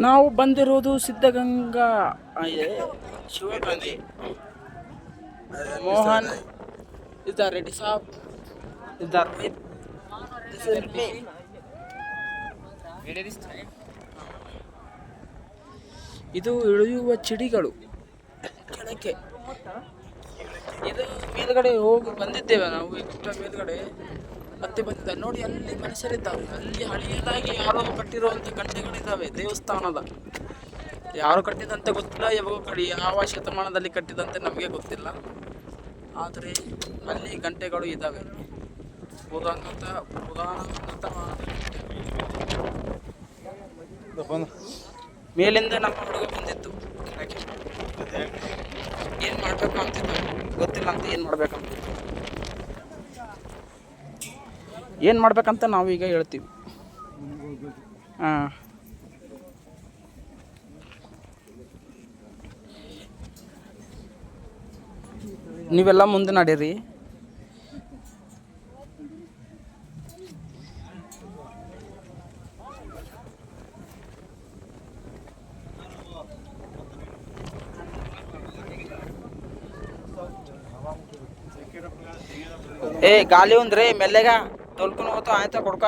ನಾವು ಬಂದಿರುವುದು Siddaganga Shivagange. Mohan is the ready shop is the right. This is me. ಇದು ಇಳಿಯುವ ಚಿಡಿಗಳು ಕೆಳಕ್ಕೆ. ಇದು ಮೇಲ್ಗಡೆ ಹೋಗಿ ಬಂದಿದ್ದೇವೆ ನಾವು ಈಗ ಮೇಲ್ಗಡೆ ಮತ್ತೆ ಬಂದಿದ್ದ ನೋಡಿ. ಅಲ್ಲಿ ಮನುಷ್ಯರಿದ್ದಾವೆ. ಅಲ್ಲಿ ಹಳೆಯದಾಗಿ ಯಾರೋ ಕಟ್ಟಿರುವಂಥ ಗಂಟೆಗಳಿದ್ದಾವೆ ದೇವಸ್ಥಾನದ. ಯಾರು ಕಟ್ಟಿದಂತೆ ಗೊತ್ತಿಲ್ಲ, ಯಾವ ಶತಮಾನದಲ್ಲಿ ಕಟ್ಟಿದಂತೆ ನಮಗೆ ಗೊತ್ತಿಲ್ಲ. ಆದರೆ ಅಲ್ಲಿ ಗಂಟೆಗಳು ಇದ್ದಾವೆ. ಮೇಲಿಂದ ನಮ್ಮ ಹುಡುಗ ಬಂದಿತ್ತು. ಏನು ಮಾಡಬೇಕು ಅಂತಿದ್ದ ಗೊತ್ತಿಲ್ಲ ಅಂತ. ಏನು ಮಾಡ್ಬೇಕಂತ ನಾವು ಈಗ ಹೇಳ್ತೀವಿ. ಹಾಂ, ನೀವೆಲ್ಲ ಮುಂದೆ ನಡೀರಿ. ಏ ಗಾಲಿ ಒಂದ್ರಿ ಮೆಲ್ಲೆಗ ತೊಳ್ಕೊಂಡು ಹೋಗ್ತಾವ ಆಯ್ತಾ ಕೊಡ್ಕ.